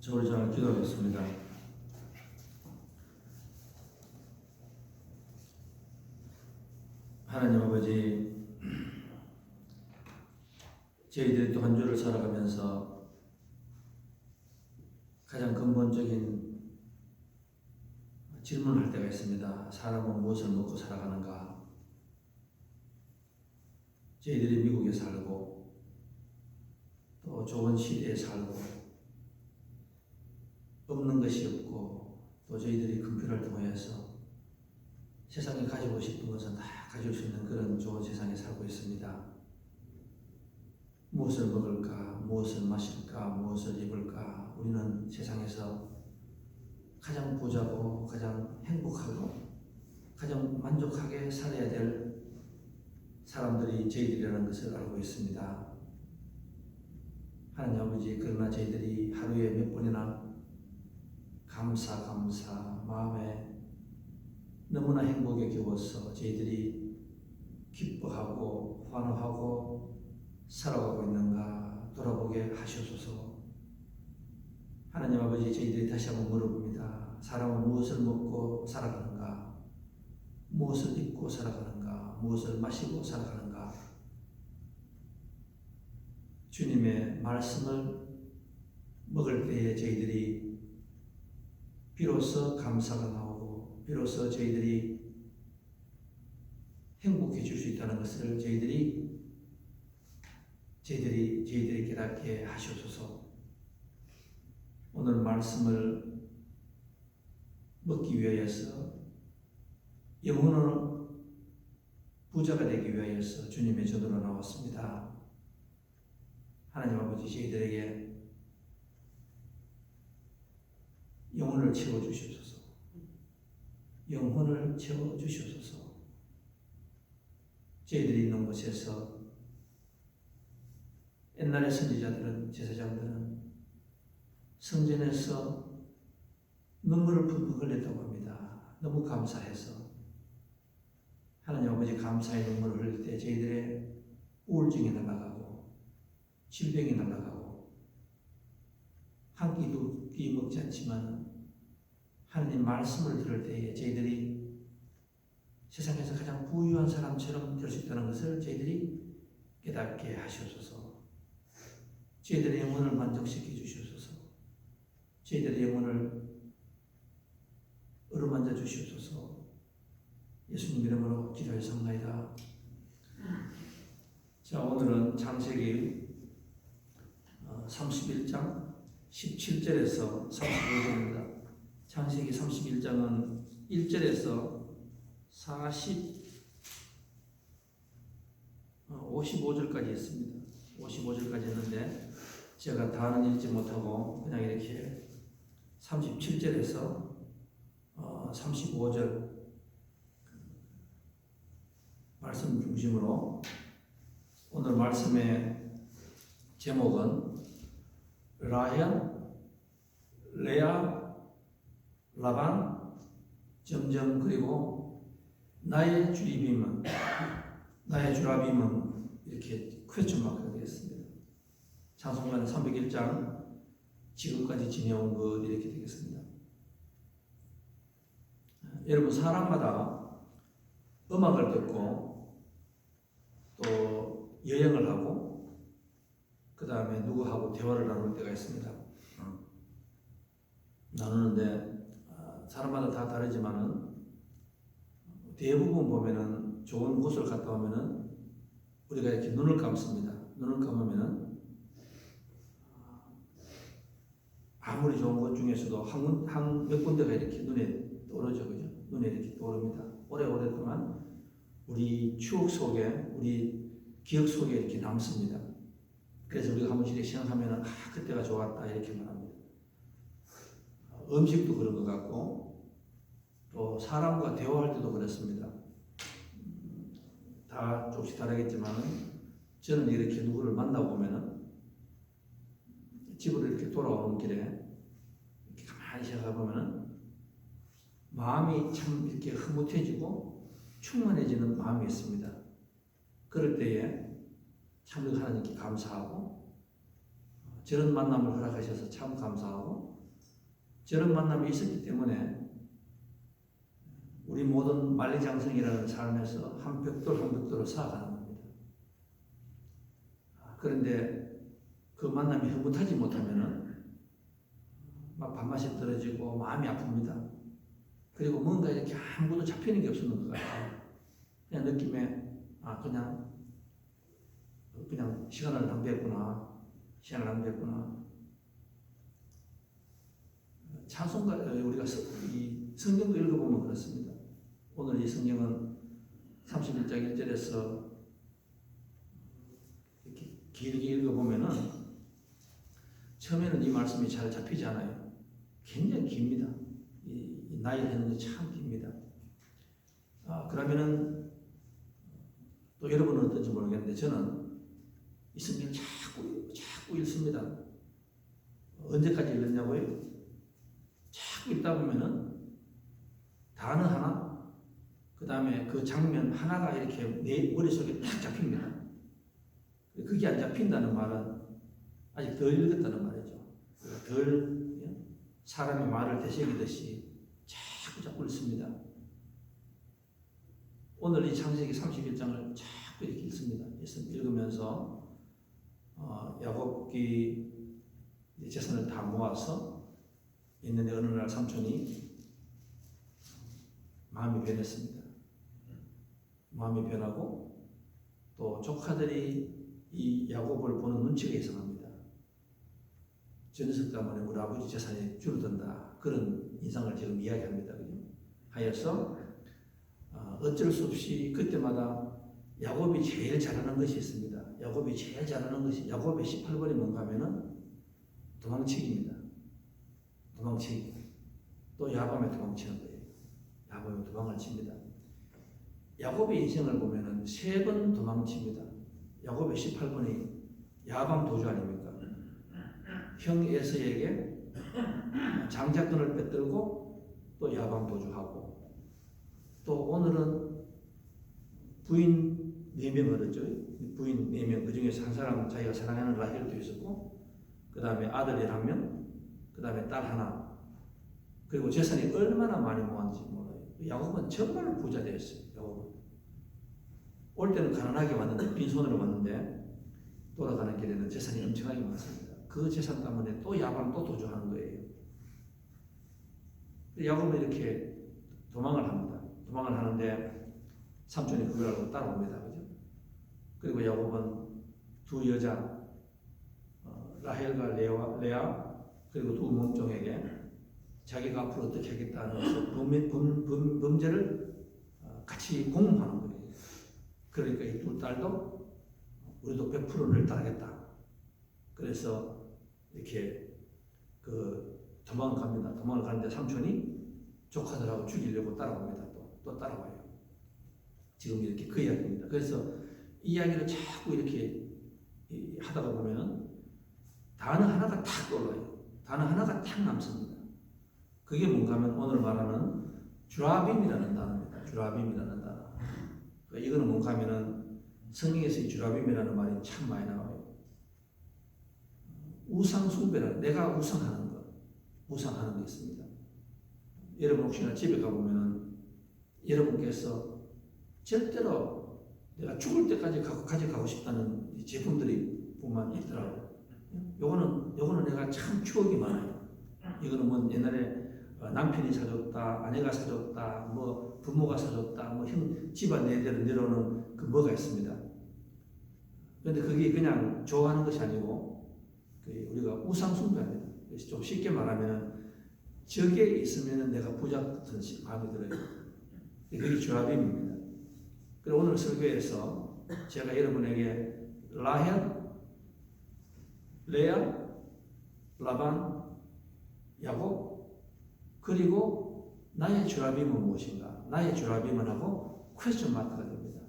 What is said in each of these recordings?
우리 잘 기도하겠습니다. 하나님 아버지, 저희들이 또 한 주를 살아가면서 가장 근본적인 질문을 할 때가 있습니다. 사람은 무엇을 먹고 살아가는가? 저희들이 미국에 살고 또 좋은 시대에 살고 없는 것이 없고 또 저희들이 컴퓨터를 통해서 세상에 가지고 싶은 것은 다 가질 수 있는 그런 좋은 세상에 살고 있습니다. 무엇을 먹을까? 무엇을 마실까? 무엇을 입을까? 우리는 세상에서 가장 부자고 가장 행복하고 가장 만족하게 살아야 될 사람들이 저희들이라는 것을 알고 있습니다. 하나님 아버지, 그러나 저희들이 하루에 몇 번이나 감사 마음에 너무나 행복에 겨워서 저희들이 기뻐하고 환호하고 살아가고 있는가 돌아보게 하시옵소서. 하나님 아버지, 저희들이 다시 한번 물어봅니다. 사람은 무엇을 먹고 살아가는가? 무엇을 입고 살아가는가? 무엇을 마시고 살아가는가? 주님의 말씀을 먹을 때에 저희들이 비로소 감사가 나오고 비로소 저희들이 행복해질 수 있다는 것을 저희들이 깨닫게 하시옵소서. 오늘 말씀을 먹기 위하여서 영혼의 부자가 되기 위하여서 주님의 전으로 나왔습니다. 하나님 아버지, 저희들에게 영혼을 채워주시옵소서. 영혼을 채워주시옵소서. 저희들이 있는 곳에서 옛날의 선지자들은, 제사장들은 성전에서 눈물을 푹푹 흘렸다고 합니다. 너무 감사해서. 하나님 아버지, 감사의 눈물을 흘릴 때 저희들의 우울증이 날아가고 질병이 날아가고 한 끼 두 끼 먹지 않지만 하나님 말씀을 들을 때에 저희들이 세상에서 가장 부유한 사람처럼 될 수 있다는 것을 저희들이 깨닫게 하시옵소서. 저희들의 영혼을 만족시켜 주시옵소서. 저희들의 영혼을 어루만져 주시옵소서. 예수님 이름으로 기도했습니다. 자, 오늘은 창세기 31장 17절에서 35절입니다. 창세기 31장은 1절에서 55절까지 있습니다. 55절까지 했는데 제가 다는 읽지 못하고 그냥 이렇게 37절에서 35절 말씀 중심으로 오늘 말씀의 제목은 라헬, 레아, 라반, 점점 그리고 나의 주라빔은 이렇게 퀘스천 마크가 되겠습니다. 찬송가는 301장 지금까지 지내온 것 이렇게 되겠습니다. 여러분, 사람마다 음악을 듣고 또 여행을 하고 그 다음에 누구하고 대화를 나눌 때가 있습니다. 나누는데 사람마다 다 다르지만은 대부분 보면은 좋은 곳을 갔다 오면은 우리가 이렇게 눈을 감습니다. 눈을 감으면은 아무리 좋은 곳 중에서도 몇 군데가 이렇게 눈에 떠오르죠, 그죠? 눈에 이렇게 떠오릅니다. 오래오랫동안 우리 추억 속에, 우리 기억 속에 이렇게 남습니다. 그래서 우리가 한 번씩 이렇게 생각하면은 그때가 좋았다 이렇게 말합니다. 음식도 그런 것 같고 또 사람과 대화할 때도 그렇습니다. 다 조금씩 다르겠지만은 저는 이렇게 누구를 만나보면은 집으로 이렇게 돌아오는 길에 이렇게 가만히 생각해 보면은 마음이 참 이렇게 흐뭇해지고 충만해지는 마음이 있습니다. 그럴 때에 참 하나님께 감사하고 저런 만남을 허락하셔서 참 감사하고, 저런 만남이 있었기 때문에 우리 모든 만리장성이라는 삶에서 한 벽돌 한 벽돌을 쌓아가는 겁니다. 그런데 그 만남이 흐뭇하지 못하면은 막 밥맛이 떨어지고 마음이 아픕니다. 그리고 뭔가 이렇게 아무것도 잡히는 게 없었는 것 같아요. 그냥 느낌에 그냥 시간을 낭비했구나. 찬송가 우리가 이 성경도 읽어보면 그렇습니다. 오늘 이 성경은 31장 1절에서 이렇게 길게 읽어보면은 처음에는 이 말씀이 잘 잡히지 않아요. 굉장히 깁니다. 이 나이 되는 게 참 깁니다. 그러면은 또 여러분은 어떤지 모르겠는데 저는 이 성경을 자꾸 읽습니다. 언제까지 읽느냐고요? 자꾸 읽다 보면은 단어 하나, 그 다음에 그 장면 하나가 이렇게 내 머릿속에 딱 잡힙니다. 그게 안 잡힌다는 말은 아직 덜 읽었다는 말이죠. 덜 사람의 말을 되새기듯이 자꾸 읽습니다. 오늘 이 창세기 31장을 자꾸 이렇게 읽습니다. 읽으면서 야곱이 재산을 다 모아서 있는데 어느 날 삼촌이 마음이 변했습니다. 마음이 변하고 또 조카들이 이 야곱을 보는 눈치가 이상합니다. 저 녀석 때문에 우리 아버지 재산이 줄어든다. 그런 인상을 지금 이야기합니다. 그죠? 하여서 어쩔 수 없이 그때마다 야곱이 제일 잘하는 것이 있습니다. 야곱이 18번이 뭔가 하면은 도망치기입니다. 도망치기. 또 야밤에 도망치는 거예요. 야밤에 도망을 칩니다. 야곱의 인생을 보면은 3번 도망칩니다. 야곱의 18번이 야밤 도주 아닙니까? 형 에서에게 장자권을 빼들고 또 야밤 도주하고, 또 오늘은 부인 4명을 얻었죠. 부인 4명, 그 중에서 한 사람 자기가 사랑하는 라헬도 있었고, 그 다음에 아들 11명, 그 다음에 딸 하나, 그리고 재산이 얼마나 많이 모았는지 몰라요. 야곱은 정말 부자 되었어요. 야곱은 올 때는 가난하게 왔는데, 빈손으로 왔는데 돌아가는 길에는 재산이 엄청나게 많습니다. 그 재산 때문에 또 야밤 또 도주하는 거예요. 야곱은 이렇게 도망을 합니다. 도망을 하는데 삼촌이 그걸 알고 따라옵니다. 그죠? 그리고 야곱은 두 여자 라헬과 레아 그리고 두 몸종에게 자기가 앞으로 어떻게 하겠다는 범죄를 같이 공모하는 거예요. 그러니까 이 두 딸도 우리도 100%를 따르겠다. 그래서 이렇게 도망을 갑니다. 도망을 가는데 삼촌이 조카들하고 죽이려고 따라옵니다. 또 따라와요. 지금 이렇게 그 이야기입니다. 그래서 이 이야기를 자꾸 이렇게 하다가 보면은 단어 하나가 탁 떠올라요. 단어 하나가 탁 남습니다. 그게 뭔가 하면 오늘 말하는 주라빔이라는 단어입니다. 주라빔이라는 단어. 이거는 뭔가 하면은 성경에서 이 주라빔이라는 말이 참 많이 나와요. 우상숭배라, 내가 우상하는 게 있습니다. 여러분 혹시나 집에 가보면은 여러분께서 절대로 내가 죽을 때까지 가져가고 싶다는 제품들이 보면 있더라고요. 요거는 내가 참 추억이 많아요. 이거는 뭐 옛날에 남편이 사줬다, 아내가 사줬다, 뭐 부모가 사줬다, 뭐 집안 내대로 내려오는 그 뭐가 있습니다. 그런데 그게 그냥 좋아하는 것이 아니고 우리가 우상숭배합니다. 그래서 좀 쉽게 말하면 적에 있으면 내가 부자 같은 마음이 들어요. 그게 주라빔입니다. 그리고 오늘 설교에서 제가 여러분에게 라헬, 레아, 라반, 야곱, 그리고 나의 주라빔은 무엇인가? 나의 주라빔은 하고 퀘스천 마크가 됩니다.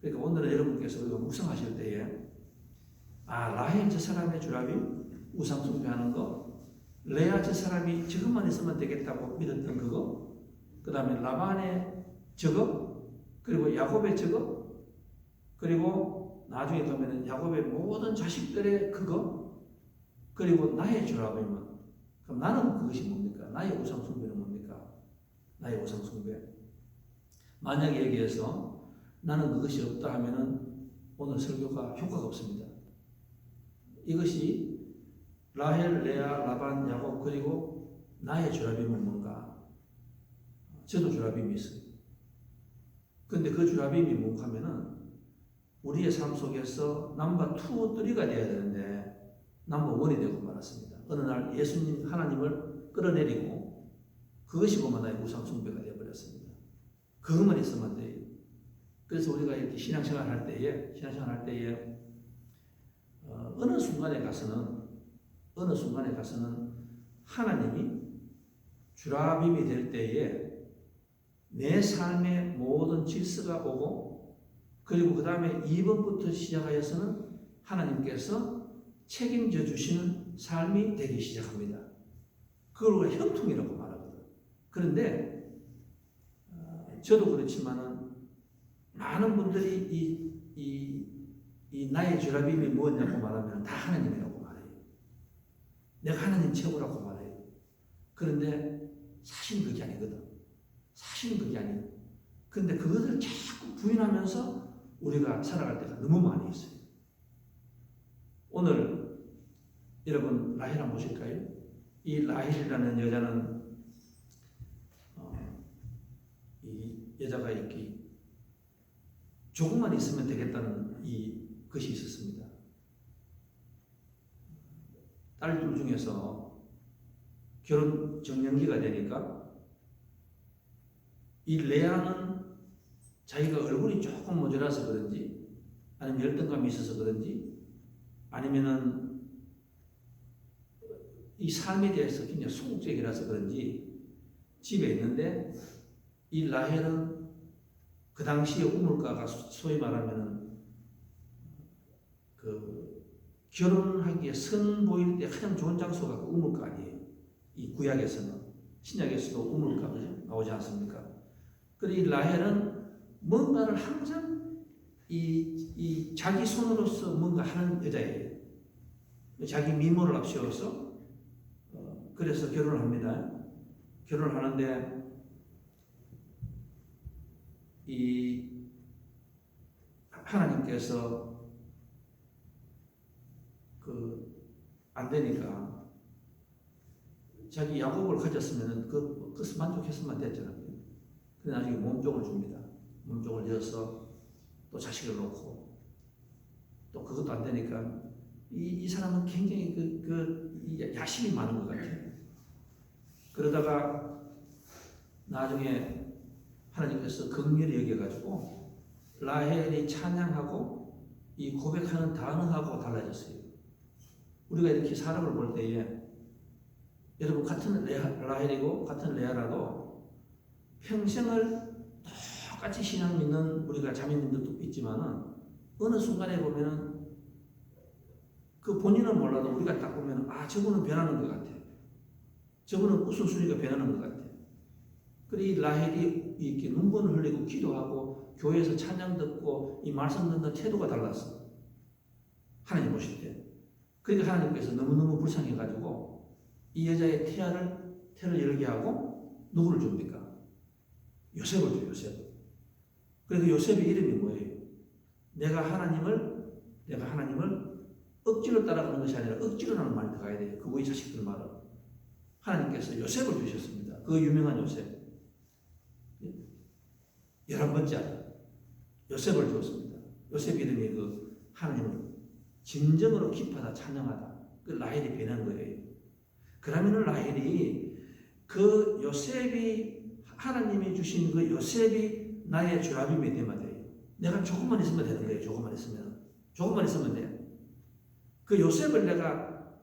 그러니까 오늘은 여러분께서 우리가 묵상하실 때에 라헬 저 사람의 주라빔 우상 숭배하는 거, 레아 저 사람이 저것만 있으면 되겠다고 믿었던 그거, 그 다음에 라반의 저거, 그리고 야곱의 저거, 그리고 나중에 가면은 야곱의 모든 자식들의 그거, 그리고 나의 주라빔은, 그럼 나는 그것이 뭡니까? 나의 우상 숭배는 뭡니까? 나의 우상 숭배. 만약에 여기에서 나는 그것이 없다 하면은 오늘 설교가 효과가 없습니다. 이것이 라헬, 레아, 라반, 야곱, 그리고 나의 주라빔은 뭔가? 저도 주라빔이 있어요. 근데 그 주라빔이 뭔가 하면은 우리의 삶 속에서 넘버 2, 3가 되어야 되는데 넘버 1이 되고 말았습니다. 어느 날 예수님, 하나님을 끌어내리고 그것이 보면 나의 우상 숭배가 되어버렸습니다. 그것만 있으면 안 돼요. 그래서 우리가 이렇게 신앙생활 할 때에 어느 순간에 가서는 하나님이 주라빔이 될 때에 내 삶의 모든 질서가 오고, 그리고 그 다음에 2번부터 시작하여서는 하나님께서 책임져 주시는 삶이 되기 시작합니다. 그걸 우리가 형통이라고 말하거든. 그런데 저도 그렇지만은 많은 분들이 이 나의 주라빔이 무엇냐고 말하면 다 하나님이라고 말해요. 내가 하나님 최고라고 말해요. 그런데 사실은 그게 아니거든. 사실은 그게 아니에요. 근데 그것을 자꾸 부인하면서 우리가 살아갈 때가 너무 많이 있어요. 오늘 여러분 라헬 한번 보실까요? 이 라헬이라는 여자는 이 여자가 이렇게 조금만 있으면 되겠다는 것이 있었습니다. 딸들 중에서 결혼 정년기가 되니까 이 레아는 자기가 얼굴이 조금 모자라서 그런지, 아니면 열등감이 있어서 그런지, 아니면은 이 삶에 대해서 굉장히 소극적이라서 그런지 집에 있는데, 이 라헬은 그 당시에 우물가가 소위 말하면은 그 결혼하기에 선 보일 때 가장 좋은 장소가 그 우물가 아니에요. 이 구약에서는, 신약에서도 우물가 나오지 않습니까? 그리고 이 라헬은 뭔가를 항상 이 자기 손으로서 뭔가 하는 여자예요. 자기 미모를 앞세워서 그래서 결혼을 합니다. 결혼을 하는데 이 하나님께서 안 되니까 자기 야곱을 가졌으면 그것을 만족했으면 됐잖아요. 근데 나중에 몸종을 줍니다. 몸종을 이어서 또 자식을 놓고 또 그것도 안 되니까 이 사람은 굉장히 야심이 많은 것 같아요. 그러다가 나중에 하나님께서 긍휼히 여겨가지고 라헬이 찬양하고 이 고백하는 단어하고 달라졌어요. 우리가 이렇게 사람을 볼 때에 여러분 같은 라헬이고 같은 레아라도 평생을 똑같이 신앙 믿는 우리가 자매님들도 있지만은 어느 순간에 보면은 그 본인은 몰라도 우리가 딱 보면은 저분은 변하는 것 같아. 저분은 우선순위가 변하는 것 같아. 그리고 이 라헬이 이렇게 눈물을 흘리고 기도하고 교회에서 찬양 듣고 이 말씀 듣는 태도가 달랐어. 하나님 보실 때. 그러니까 하나님께서 너무너무 불쌍해가지고 이 여자의 태를 열게 하고 누구를 줍니까? 요셉을 줘요. 요셉. 그래서 요셉의 이름이 뭐예요? 내가 하나님을 억지로 따라가는 것이 아니라 억지로 하는 말이 들어가야 돼요. 그 우리 자식들 말은. 하나님께서 요셉을 주셨습니다. 그 유명한 요셉. 11번째 아들. 요셉을 주었습니다. 요셉 이름이 하나님을 진정으로 기뻐하다, 찬양하다. 그 라헬이 변한 거예요. 그러면은 라헬이 그 요셉이 하나님이 주신 그 요셉이 나의 주라빔이 되면 돼요. 내가 조금만 있으면 되는 거예요. 조금만 있으면 돼. 그 요셉을 내가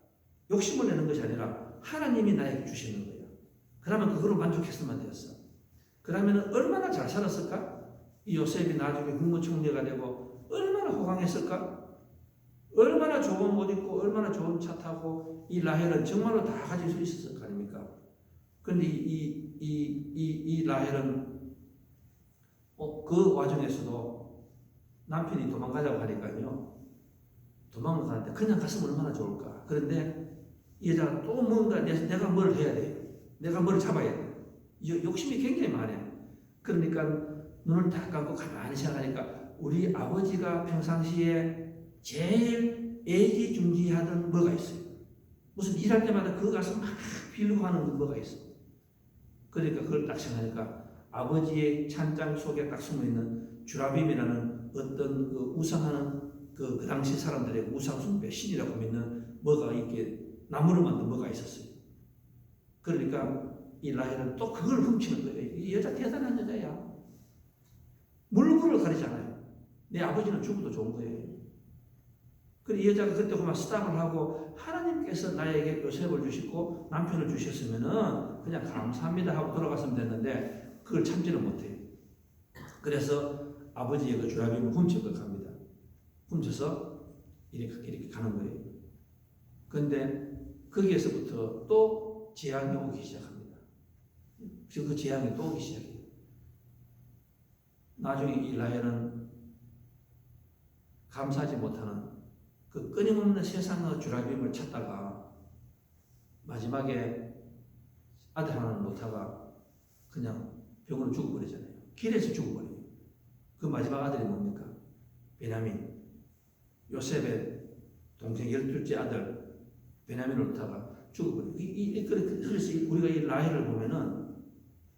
욕심을 내는 것이 아니라 하나님이 나에게 주시는 거예요. 그러면 그거로 만족했으면 되었어. 그러면 얼마나 잘 살았을까? 이 요셉이 나중에 국무총리가 되고 얼마나 호강했을까? 얼마나 좋은 옷 입고 얼마나 좋은 차 타고 이 라헬은 정말로 다 가질 수 있었을 거 아닙니까? 그런데 이 라헬은 그 와중에서도 남편이 도망가자고 하니까요. 도망가는데 그냥 갔으면 얼마나 좋을까? 그런데 이 여자가 또 뭔가 내가 뭘 해야 돼. 내가 뭘 잡아야 돼. 욕심이 굉장히 많아요. 그러니까 눈을 딱 감고 가만히 생각하니까 우리 아버지가 평상시에 제일 애지중지하던 뭐가 있어요. 무슨 일할 때마다 그거 가서 막 빌고 하는 건 뭐가 있어. 그러니까 그걸 딱 생각하니까 아버지의 찬장 속에 딱 숨어있는 주라빔이라는 어떤 그 우상하는 그 당시 사람들의 우상숭배 신이라고 믿는 뭐가 이렇게 나무로 만든 뭐가 있었어요. 그러니까 이 라헬은 또 그걸 훔치는 거예요. 이 여자 대단한 여자야. 물건을 가리지 않아요. 내 아버지는 죽어도 좋은 거예요. 그래 이 여자가 그때 그만 스탑을 하고 하나님께서 나에게 요셉을 주시고 남편을 주셨으면은 그냥 감사합니다 하고 돌아갔으면 됐는데 그걸 참지는 못해요. 그래서 아버지의 그 주라빔을 훔치고 갑니다. 훔쳐서 이렇게 가는 거예요. 그런데 거기에서부터 또 재앙이 오기 시작합니다. 지금 그 재앙이 또 오기 시작해요. 나중에 이 라헬은 감사하지 못하는 그 끊임없는 세상의 주라빔을 찾다가 마지막에 아들 하나는 놓다가 그냥 병으로 죽어버리잖아요. 길에서 죽어버려요. 그 마지막 아들이 뭡니까? 베냐민. 요셉의 동생 12째 아들 베냐민을 놓다가 죽어버려요. 그래서 우리가 이 라헬을 보면은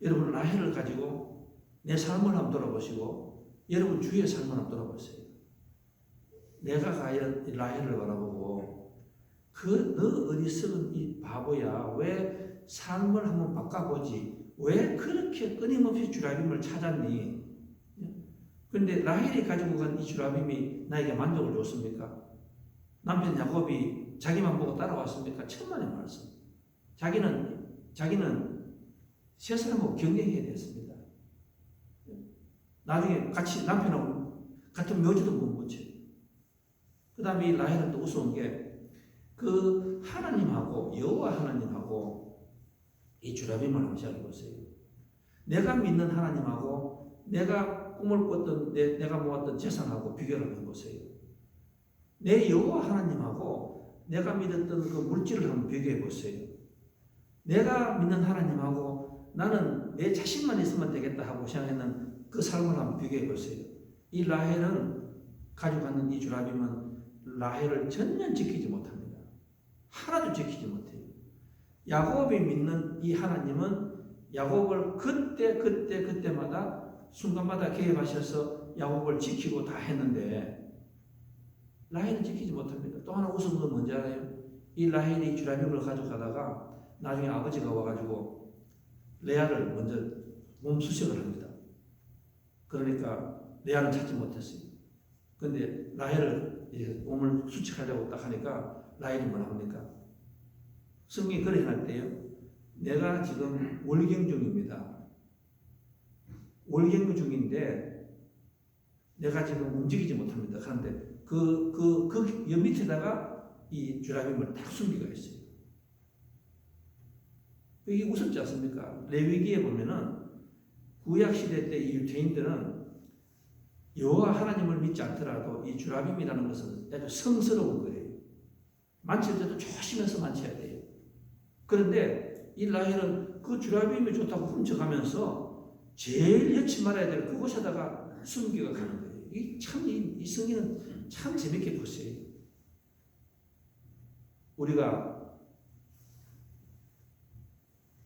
여러분 라헬을 가지고 내 삶을 한번 돌아보시고 여러분 주위의 삶을 한번 돌아보세요. 내가 과연 라헬을 바라보고 너 어리석은 이 바보야 왜 삶을 한번 바꿔보지 왜 그렇게 끊임없이 주라빔을 찾았니? 그런데 라헬이 가지고 간 이 주라빔이 나에게 만족을 줬습니까? 남편 야곱이 자기만 보고 따라왔습니까? 천만의 말씀. 자기는 세 사람하고 경쟁해야 됐습니다. 나중에 같이 남편하고 같은 묘지도 못 붙여요. 그 다음에 이 라헬은 또 우스운 게 그 하나님하고 여호와 하나님하고 이 주라빔을 한번 시작해 보세요. 내가 믿는 하나님하고 내가 꿈을 꿨던 내가 모았던 재산하고 비교를 해보세요. 내 여호와 하나님하고 내가 믿었던 그 물질을 한번 비교해 보세요. 내가 믿는 하나님하고 나는 내 자신만 있으면 되겠다 하고 생각했는 그 삶을 한번 비교해 보세요. 이 라헬은 가져가는 이 주라빔은 라헬을 전혀 지키지 못합니다. 하나도 지키지 못해요. 야곱이 믿는 이 하나님은 야곱을 그때마다 순간마다 개입하셔서 야곱을 지키고 다 했는데 라헬은 지키지 못합니다. 또 하나 우스운 건 뭔지 알아요? 이 라헬이 주라빔을 가져가다가 나중에 아버지가 와가지고 레아를 먼저 몸 수색을 합니다. 그러니까 레아는 찾지 못했어요. 그런데 라헬을 이제 몸을 수색하려고 딱 하니까 라헬이 뭐라 합니까? 성경이 그렇게 할 때요. 내가 지금 월경 중입니다. 월경 중인데 내가 지금 움직이지 못합니다. 그런데 그 밑에다가 이 주라빔을 딱 숨기고 있어요. 이게 무섭지 않습니까? 레위기에 보면은 구약 시대 때 이 유대인들은 여호와 하나님을 믿지 않더라도 이 주라빔이라는 것은 아주 성스러운 거예요. 만질 때도 조심해서 만져야 돼요. 그런데 이 라헬은 그 주라빔이 좋다고 훔쳐가면서 제일 여치 말아야 될 그곳에다가 숨기고 가는 거예요. 이 성경은 참 재밌게 보세요. 우리가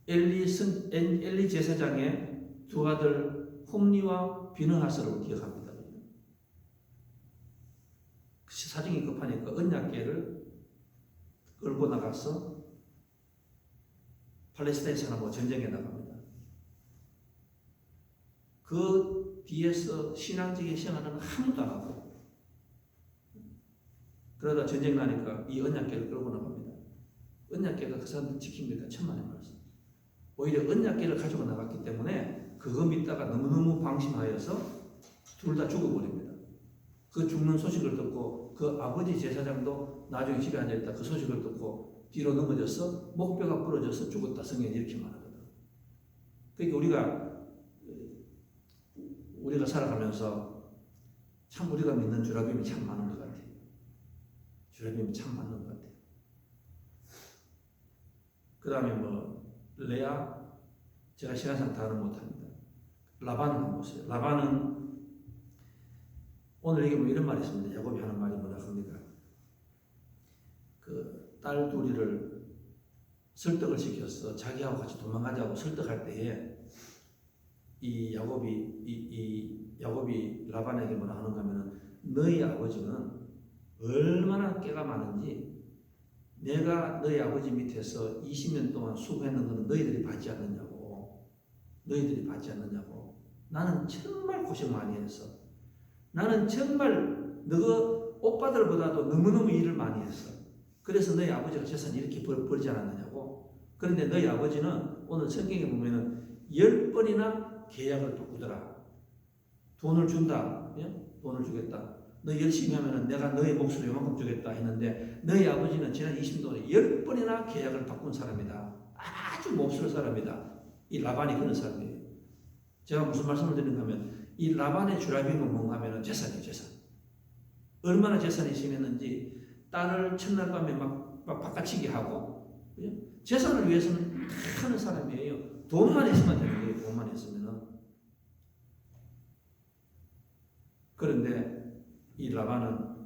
엘리 제사장의 두 아들 홈리와 비느하스를 기억합니다. 사정이 급하니까 언약궤를 끌고 나가서 팔레스타인 사람하고 전쟁에 나갑니다. 그 뒤에서 신앙적인 생활은 아무도 안 하고 그러다 전쟁 나니까 이 언약궤를 끌고 나갑니다. 언약궤가 그 사람들 지킵니까? 천만의 말씀. 오히려 언약궤를 가지고 나갔기 때문에 그거 믿다가 너무너무 방심하여서 둘 다 죽어버립니다. 그 죽는 소식을 듣고 그 아버지 제사장도 나중에 집에 앉아있다 그 소식을 듣고 뒤로 넘어져서 목뼈가 부러져서 죽었다 성경이 이렇게 말하거든. 그러니까 우리가 살아가면서 참 우리가 믿는 주라빔이 참 많은 것 같아요. 주라빔이 참 많은 것 같아요. 그 다음에 뭐 레아, 제가 시간상 다는 못합니다. 라반을 한번 보세요. 라반은 오늘 이게 뭐 이런 말이 있습니다. 야곱이 하는 말이 뭐라 합니까? 그 딸 둘이를 설득을 시켜서 자기하고 같이 도망가자고 설득할 때에 이 야곱이 라반에게 뭐라 하는가 하면은 너희 아버지는 얼마나 깨가 많은지 내가 너희 아버지 밑에서 20년 동안 수고했는 것은 너희들이 받지 않느냐고. 너희들이 받지 않느냐고. 나는 정말 고생 많이 했어. 나는 정말 너 오빠들보다도 너무너무 일을 많이 했어. 그래서 너희 아버지가 재산이 이렇게 벌지 않았느냐고. 그런데 너희 아버지는 오늘 성경에 보면은 10번이나 계약을 바꾸더라. 돈을 준다. 돈을 주겠다. 너 열심히 하면은 내가 너의 몫을 요만큼 주겠다 했는데 너희 아버지는 지난 20년 동안에 10번이나 계약을 바꾼 사람이다. 아주 몹쓸 사람이다. 이 라반이 그런 사람이에요. 제가 무슨 말씀을 드리는가 하면 이 라반의 주라빔은 뭔가 하면은 재산이에요. 재산. 얼마나 재산이 심했는지 딸을 첫날 밤에 막 바꿔치기 하고, 그죠? 재산을 위해서는 하는 사람이에요. 돈만 있으면 되는 거예요. 돈만 있으면은. 그런데 이 라반은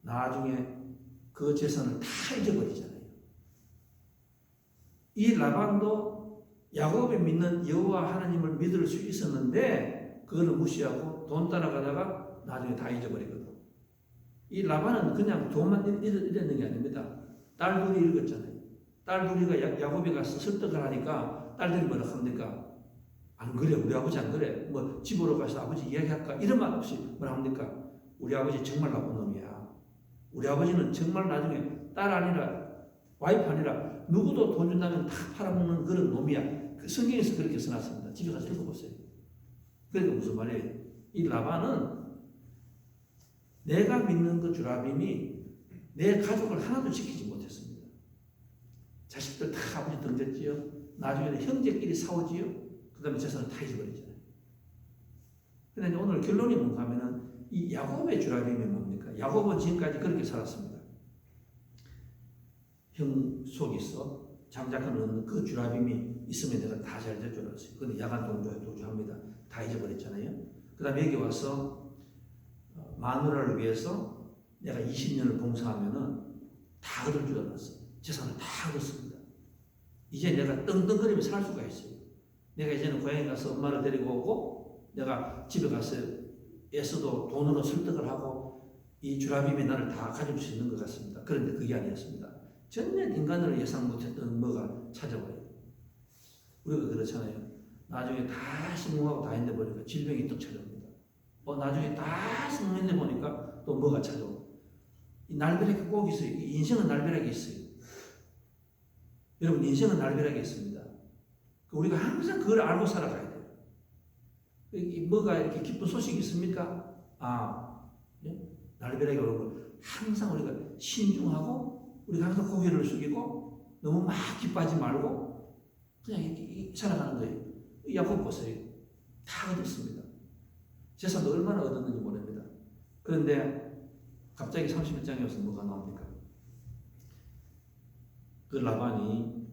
나중에 그 재산을 다 잊어버리잖아요. 이 라반도 야곱이 믿는 여호와 하나님을 믿을 수 있었는데 그거를 무시하고 돈 따라가다가 나중에 다 잊어버리거든. 이 라반은 그냥 돈만 잃었는 게 아닙니다. 딸 둘이 읽었잖아요. 딸 둘이가 야곱이 가서 설득을 하니까 딸들이 뭐라 합니까? 안 그래, 우리 아버지 안 그래. 뭐 집으로 가서 아버지 이야기할까? 이런 말 없이 뭐라 합니까? 우리 아버지 정말 나쁜 놈이야. 우리 아버지는 정말 나중에 딸 아니라 와이프 아니라 누구도 돈 준다면 다 팔아먹는 그런 놈이야. 그 성경에서 그렇게 써놨습니다. 집에 가서 읽어보세요. 그러니까 무슨 말이에요? 이 라반은 내가 믿는 그 주라빔이 내 가족을 하나도 지키지 못했습니다. 자식들 다 아버지 던졌지요. 나중에는 형제끼리 싸우지요. 그 다음에 재산을 다 잊어버리잖아요. 그런데 오늘 결론이 뭔가 하면은 이 야곱의 주라빔이 뭡니까? 야곱은 지금까지 그렇게 살았습니다. 형 속에서 장작하는 그 주라빔이 있으면 내가 다 잘 될 줄 알았어요. 그런데 야간 동조합니다. 다 잊어버렸잖아요. 그 다음에 여기 와서 마누라를 위해서 내가 20년을 봉사하면은 다 얻을 줄 알았어. 재산을 다 얻었습니다. 이제 내가 떵떵거리며 살 수가 있어요. 내가 이제는 고향에 가서 엄마를 데리고 오고 내가 집에 가서 애써도 돈으로 설득을 하고 이 주라빔이 나를 다 가질 수 있는 것 같습니다. 그런데 그게 아니었습니다. 전혀 인간으로 예상 못했던 뭐가 찾아와요. 우리가 그렇잖아요. 나중에 다 성공하고 다 했는데 보니까 질병이 또 찾아옵니다. 나중에 다 성공했는데 보니까 또 뭐가 찾아오고. 이 날벼락이 꼭 있어요. 인생은 날벼락이 있어요. 여러분, 인생은 날벼락이 있습니다. 우리가 항상 그걸 알고 살아가야 돼요. 뭐가 이렇게 기쁜 소식이 있습니까? 날벼락이 오는 걸 항상 우리가 신중하고 우리가 항상 고개를 숙이고 너무 막 기뻐하지 말고 그냥 이렇게 살아가는 거예요. 야곱 보세요. 다 얻었습니다. 재산도 얼마나 얻었는지 모릅니다. 그런데 갑자기 31장에 와서 뭐가 나옵니까? 그 라반이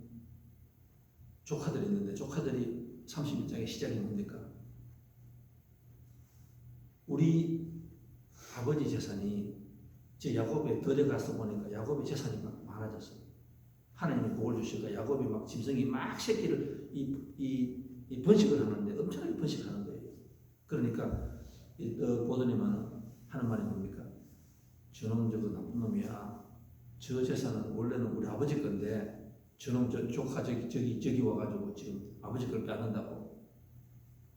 조카들이 있는데 조카들이 31장의 시작이 뭡니까? 우리 아버지 재산이 저 야곱의 덜에 가서 보니까 야곱의 재산이 막 많아졌어요. 하나님이 복을 주시니까 야곱이 막 짐승이 막 새끼를 이 번식을 하는데 엄청나게 번식하는 거예요. 그러니까 보더니만 하는 말이 뭡니까? 저놈 저거 나쁜 놈이야. 저 재산은 원래는 우리 아버지 건데 저놈 저 조카 저기 와가지고 지금 아버지 걸 빼앗는다고.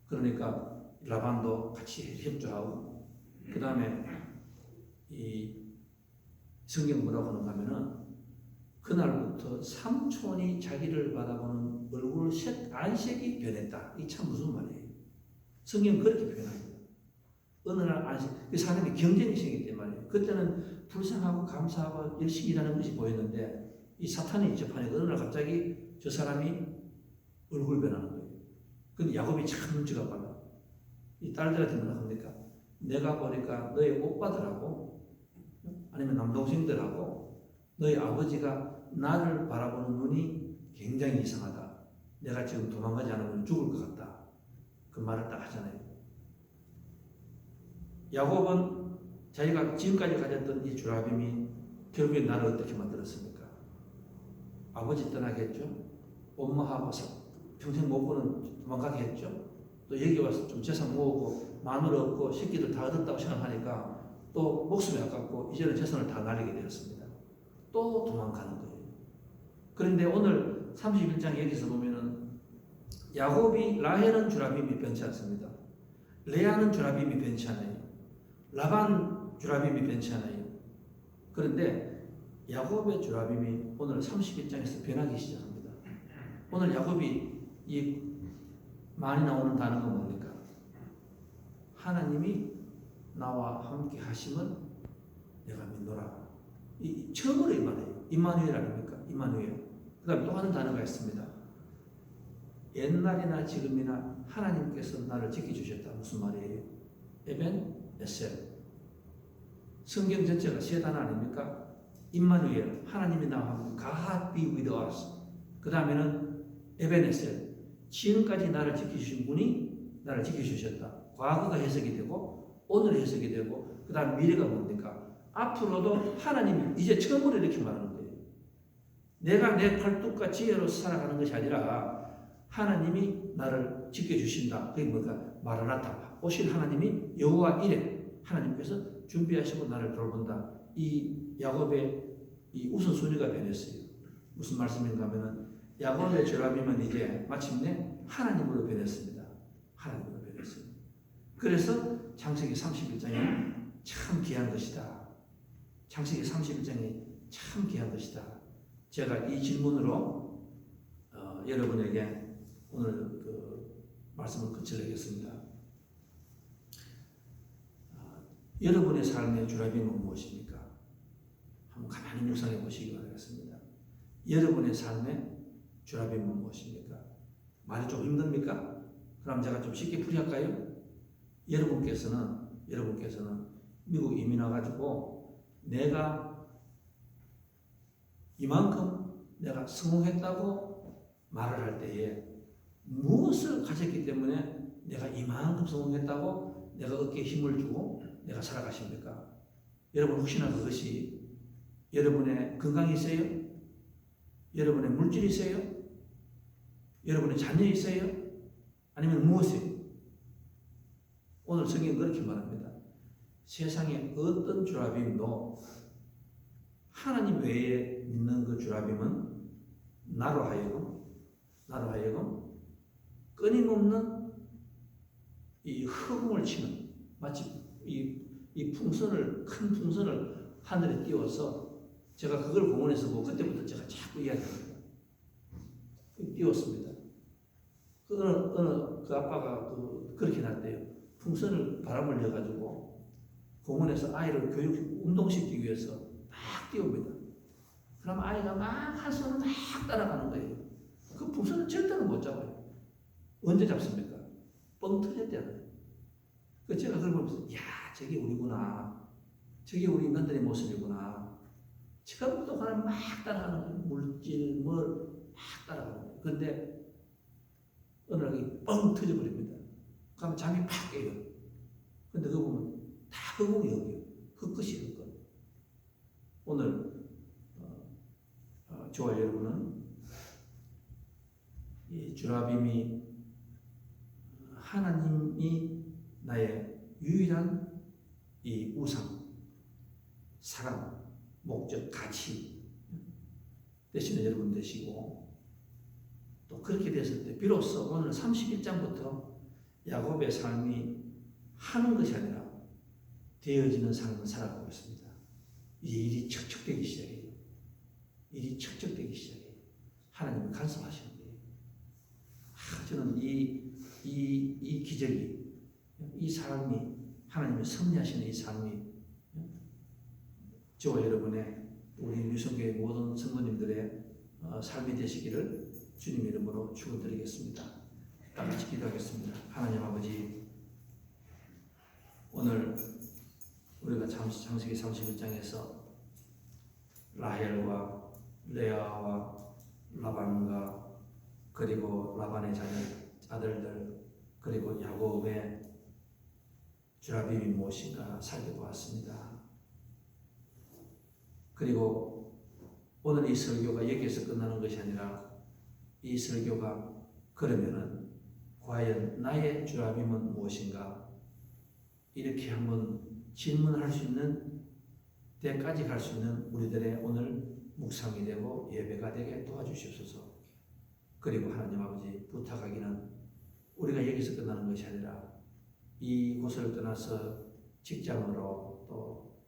그러니까 라반도 같이 협조하고 그 다음에 이 성경 뭐라고 하는가 하면은 그날부터 삼촌이 자기를 바라보는 얼굴 안색이 변했다. 이게 참 무슨 말이에요? 성경은 그렇게 표현합니다. 어느 날 안색, 그 사람이 경쟁이 생겼단 말이에요. 그때는 불쌍하고 감사하고 열심히 일하는 것이 보였는데 이 사탄이 접하니까 어느 날 갑자기 저 사람이 얼굴 변하는 거예요. 근데 야곱이 참 눈치가 빨라. 이 딸들한테 뭐라 합니까? 내가 보니까 너희 오빠들하고 아니면 남동생들하고 너희 아버지가 나를 바라보는 눈이 굉장히 이상하다. 내가 지금 도망가지 않으면 죽을 것 같다. 그 말을 딱 하잖아요. 야곱은 자기가 지금까지 가졌던 이 주라빔이 결국에 나를 어떻게 만들었습니까? 아버지 떠나겠죠? 엄마하고 평생 못 보는 도망가게 했죠? 또 여기 와서 좀 재산 모으고 마누라 얻고 새끼들 다 얻었다고 생각하니까 또 목숨이 아깝고 이제는 재산을 다 날리게 되었습니다. 또 도망가는 거예요. 그런데 오늘 31장 여기서 보면은 야곱이 라헬은 주라빔이 변치 않습니다. 레아는 주라빔이 변치 않아요. 라반 주라빔이 변치 않아요. 그런데 야곱의 주라빔이 오늘 31장에서 변하기 시작합니다. 오늘 야곱이 이 많이 나오는 단어가 뭡니까? 하나님이 나와 함께 하심을 내가 믿노라. 이 처음으로 임마누엘 아닙니까? 임마누엘. 그 다음에 또 하는 단어가 있습니다. 옛날이나 지금이나 하나님께서 나를 지켜주셨다. 무슨 말이에요? 에벤 에셀. 성경 전체가 세 단어 아닙니까? 임마누엘, 하나님이 나와 함께 God be with us. 그 다음에는 에벤 에셀, 지금까지 나를 지켜주신 분이 나를 지켜주셨다. 과거가 해석이 되고 오늘 해석이 되고 그 다음 미래가 뭡니까? 앞으로도 하나님이 이제 처음으로 이렇게 말하는 거예요. 내가 내 팔뚝과 지혜로서 살아가는 것이 아니라 하나님이 나를 지켜주신다. 그게 뭔가 마라나타. 오실 하나님이 여호와 이레. 하나님께서 준비하시고 나를 돌본다. 이 야곱의 이 우선순위가 변했어요. 무슨 말씀인가 하면은 야곱의 주라빔은 이제 마침내 하나님으로 변했습니다. 하나님으로 변했어요. 그래서 창세기 31장이 참 귀한 것이다. 창세기 31장이 참 귀한 것이다. 제가 이 질문으로 여러분에게 오늘 그 말씀을 거치려겠습니다. 여러분의 삶의 주라빔은 무엇입니까? 한번 가만히 묵상해 보시기 바라겠습니다. 여러분의 삶의 주라빔은 무엇입니까? 말이 좀 힘듭니까? 그럼 제가 좀 쉽게 풀이할까요? 여러분께서는 미국 이민 와가지고 내가 이만큼 내가 성공했다고 말을 할 때에 무엇을 가졌기 때문에 내가 이만큼 성공했다고 내가 어깨에 힘을 주고 내가 살아가십니까? 여러분 혹시나 그것이 여러분의 건강이세요? 여러분의 물질이세요? 여러분의 자녀이세요? 아니면 무엇이에요? 오늘 성경은 그렇게 말합니다. 세상에 어떤 주라빔도 하나님 외에 믿는 그 주라빔은 나로 하여금 끊임없는 이 허공을 치는 마치 이 풍선을 큰 풍선을 하늘에 띄워서 제가 그걸 공원에서 보고 그때부터 제가 자꾸 이야기합니다. 띄웠습니다. 어느 그 아빠가 그렇게 놨대요. 풍선을 바람을 내가지고 공원에서 아이를 운동시키기 위해서 막 띄웁니다. 그럼 아이가 막 한 손을 막 따라가는 거예요. 그 풍선은 절대로 못 잡아요. 언제 잡습니까? 뻥 터질 때는. 그 제가 그걸 보면서 야 저게 우리구나. 저게 우리 인간들의 모습이구나. 처음부터 그냥 막 따라가는 거예요. 물질 막 따라가는 거예요. 그런데 어느 날 뻥 터져버립니다. 그러면 잠이 팍 깨요. 근데 그거 보면 다 흙이 여기요. 흙끝이 흙끝. 오늘 저와 여러분은 이 주라빔이 하나님이 나의 유일한 이 우상, 사랑, 목적, 가치 되시는 여러분 되시고 또 그렇게 됐을 때 비로소 오늘 31장부터 야곱의 삶이 하는 것이 아니라 되어지는 삶을 살아가고 있습니다. 이제 일이 척척되기 시작해요. 하나님이 간섭하시는 거예요. 저는 이 기적이, 이 삶이, 하나님이 섭리하시는 이 삶이 저와 여러분의 우리 유성교회 모든 성도님들의 삶이 되시기를 주님 이름으로 축원드리겠습니다. 다 같이 기도하겠습니다. 하나님 아버지, 오늘 우리가 창세기 31장에서 라헬과 레아와 라반과 그리고 라반의 아들들 그리고 야곱의 주라빔이 무엇인가 살펴보았습니다. 그리고 오늘 이 설교가 여기에서 끝나는 것이 아니라 이 설교가 그러면은 과연 나의 주라빔은 무엇인가 이렇게 한번 질문할 수 있는 때까지 갈 수 있는 우리들의 오늘 묵상이 되고 예배가 되게 도와주시옵소서. 그리고 하나님 아버지 부탁하기는 우리가 여기서 끝나는 것이 아니라 이곳을 떠나서 직장으로 또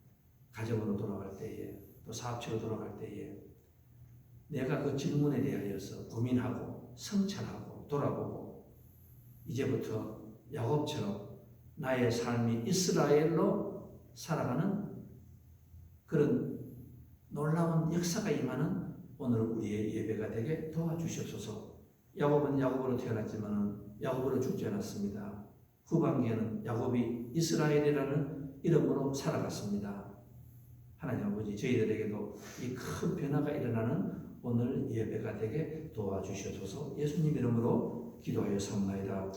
가정으로 돌아갈 때에 또 사업체로 돌아갈 때에 내가 그 질문에 대하여서 고민하고 성찰하고 돌아보고 이제부터 야곱처럼 나의 삶이 이스라엘로 살아가는 그런 놀라운 역사가 임하는 오늘 우리의 예배가 되게 도와주시옵소서. 야곱은 야곱으로 태어났지만 야곱으로 죽지 않았습니다. 후반기에는 야곱이 이스라엘이라는 이름으로 살아갔습니다. 하나님 아버지 저희들에게도 이 큰 변화가 일어나는 오늘 예배가 되게 도와주시옵소서. 예수님 이름으로 기도하여 사옵나이다.